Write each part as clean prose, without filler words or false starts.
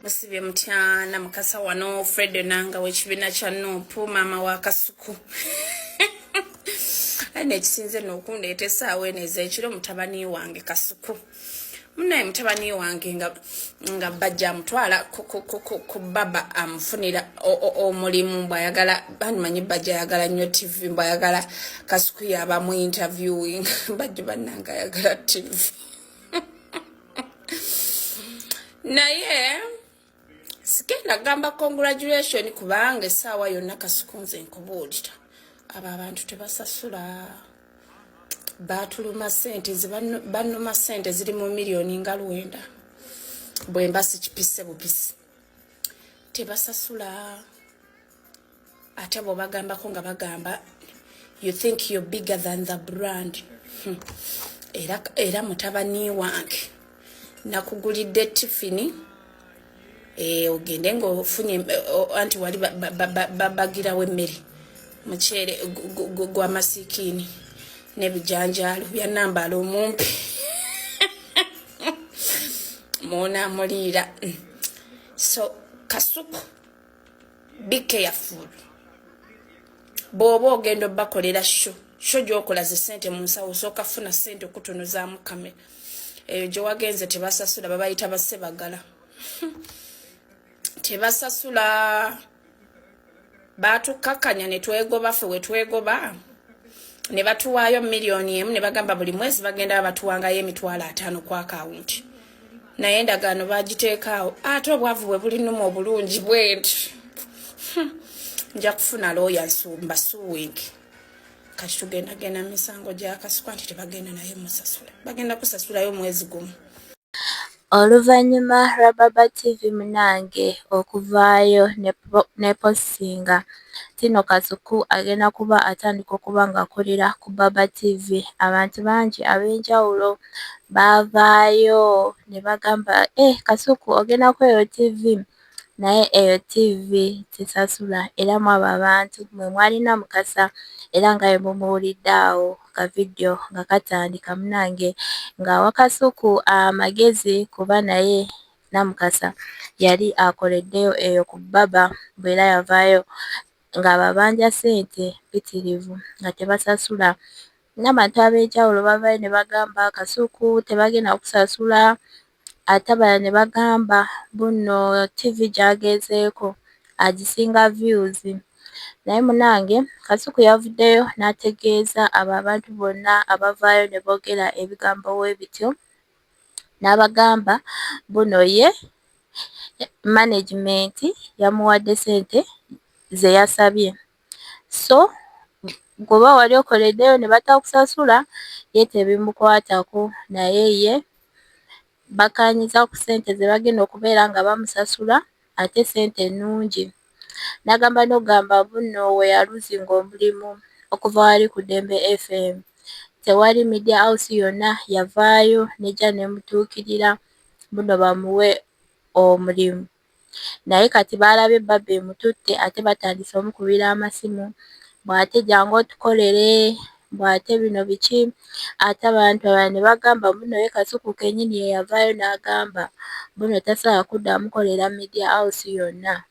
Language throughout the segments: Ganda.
Musibye mutyana mukasa wano Fred nanga w'ekibiina kya Nuupu maama wa Kasuku ane ekisinze n'okundeeta essaawa eno ez'ekiro mutabani wange Kasuku munaye mutabani wange nga bajja amutwala ku baba amufunira omulimu bw'ayagala banmanyi bajja ayagala nnyo TV bw'ayagala Kasuku yaba mu interviewing bajja bannanga ayagala TV naye sigenda gamba congratulation kubanga essaawa yonna Kasuku nze nkubuulira abo abantu tebasasula batuluma sente bannuma sente ziri mu miliyoni nga 9 bwe mbasi kipise bupisi tebasasula ate bo bagambako nga bagamba you think you're bigger than the brand era mutabani wange nakugulidde Tiffany ogende ng'ofunye anti wali babagirawo emmere muceere gwa masikiini n'ebijanjaalo bya nambala omumpi munamuliira so Kasuku be careful bw'oba ogenda obakolera sho gy'okola ze ssente mu nsawo osooka funa ssente okutunuzaamu kamera eyo gye wagenze tebasasula babayita bassebagala tebasasula batukakanya ne twegoba ffe we twegoba ne batuwaayo miliyoni emu ne bagamba buli mwezi bagenda batuwangayo $5,000 ku akawunti naye endagaano bagiteekaawo ate obwavu bwe bulinuma obulungi bwenti nja kufuna looya mbasuwing kati tugendagenda misango gya Kasuku nti tebagenda naye musasula bagenda kusasulayo omwezi gumu. Oluvannyuma lwa Baba TV munange okuvaayo ne postinga Tino Kasuku agenda kuba atandika okuba ng'akolera ku Baba TV. Abantu bangi ab'enjawulo baavaayo ne bagamba Kasuku ogenda ku eyo TV naye eyo TV tesasula era mwabo abantu mwe mwalina Mukasa era nga bwe mumuwulidde awo ka vidiyo nga katandika munange ng'awa Kasuku amagezi kuba naye Namukasa yali akoleddeyo eyo ku Baba bw'era yavaayo ng'ababanja ssente mpitirivu nga tebasasula. N'abantu ab'enjawulo bavaayo ne bagamba Kasuku tebagenda kusasula ate abalala ne bagamba buno TV gy'agezeeko agisinga views naye munange Kasuku yavuddeyo n'ategeeza abo abantu bonna abavaayo ne boogera ebigambo bwe bityo n'abagamba buno ye management yamuwadde ssente ze yasabye so goba wali okoleddeyo ne batakusasula ye tebimukwatako naye ye bakaanyiza ku ssente ze bagenda okubeera nga bamusasula ate ssente nnungi n'agamba n'ogamba buno we yaluzinga omulimu okuva wali ku Dembe FM tewali media house yonna yavaayo nejja nemutuukirira buno bamuwe omulimu naye kati baalabye Baba emututte ate batandise omukubira amasimu bw'ate jangu otukolere bw'ate bino biki ate abantu abalala ne bagamba buno ye Kasuku kennyini ye yavaayo n'agamba buno tasobola kuddamu kukolera media house yonna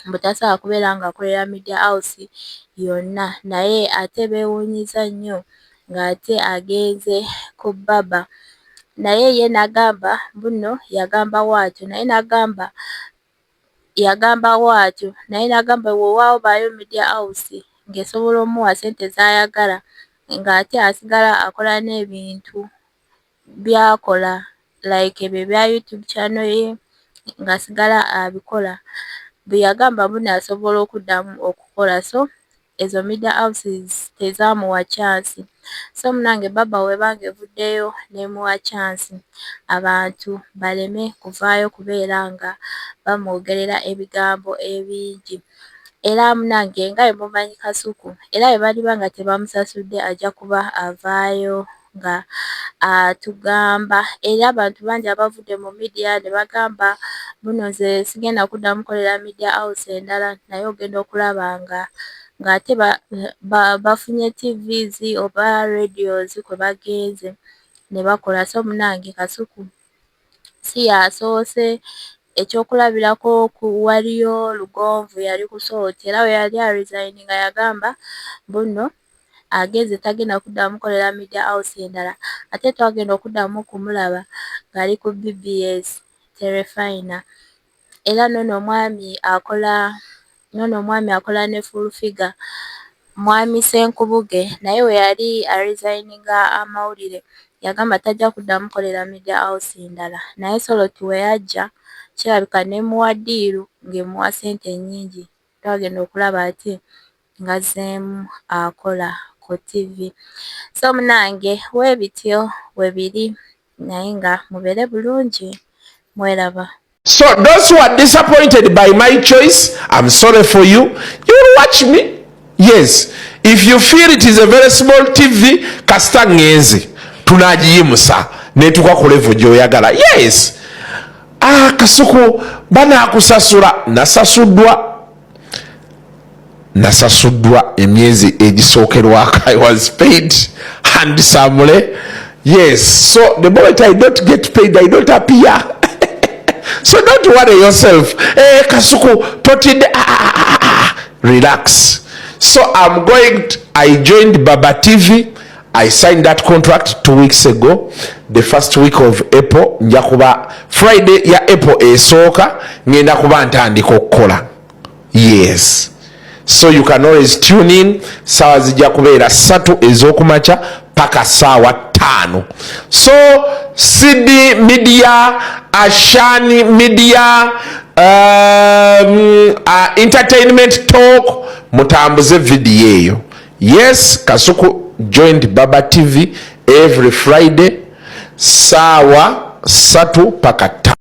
mbu tasobola kubeera ng'akolera media house yonna naye ate beewuunyiza nnyo ng'ate agenze ku Baba naye ye n'agamba buno yagamba bw'atyo naye n'agamba weewaawo baayo media house ng'esobola omuwa ssente z'ayagala ng'ate asigala akola n'ebintu by'akola like ebyo ebya YouTube channel ye ng'asigala abikola bwe yagamba buno asobola okuddamu okukola so ezo media houses tezaamuwa chance so munange Baba weebanga evuddeyo n'emuwa chance abantu baleme kuvaayo kubeera nga bamwogerera ebigambo ebingi era munange nga bwe mumanyi Kasuku era bwe baliba nga tebamusasudde ajja kuba avaayo nga atugamba era abantu bangi abavudde mu media ne bagamba buno nze sigenda kuddamu kukolera media house endala naye ogenda okulaba ng'ate bafunye TVs oba radios kwe bagenze ne bakola so munange Kasuku si yasoose ekyokulabirako waliyo Lugonvu yali kusooti era we yali resigning yagamba buno ageze tagenda kuddamu kolera media house endala ate twagenda okuddamu kumulaba ngali ku BBS Terefina era nono omwami akola ne full figure mwami Senkubuge naye we yali resigninga amawulire yagamba tajja kuddamu kolera media house endala naye Soloti we yajja kirabika ne muwadiiru ng'emuwa ssente nnyingi twagenda okulaba ati ngazzeemu akola ku TV so munange weebityo we biri naye nga mubeere bulungi mweraba. So those who are disappointed by my choice, I'm sorry for you. You will watch me. Yes. If you feel it is a very small TV, kasita ngenzi tunagiyimusa netuka ku level gy'oyagala. Yes. Kasuku banaakusasula nasasuddwa emyezi egisookerwako. I was paid handsomely. Yes. So the moment I don't get paid, I don't appear. So don't worry yourself. Kasuku totinde. Relax. So I joined Baba TV. I signed that contract 2 weeks ago. The first week of April. Njakuba Friday ya April esooka ngenda kuba ntandika okukola. Yes. So you can always tune in. Sawa zijja kubeera 3 ez'okumakya paka sawa 5. So CD Media, Ashani Media, Entertainment Talk, mutambuze video eyo. Yes, Kasuku joined Baba TV every Friday sawa 3 paka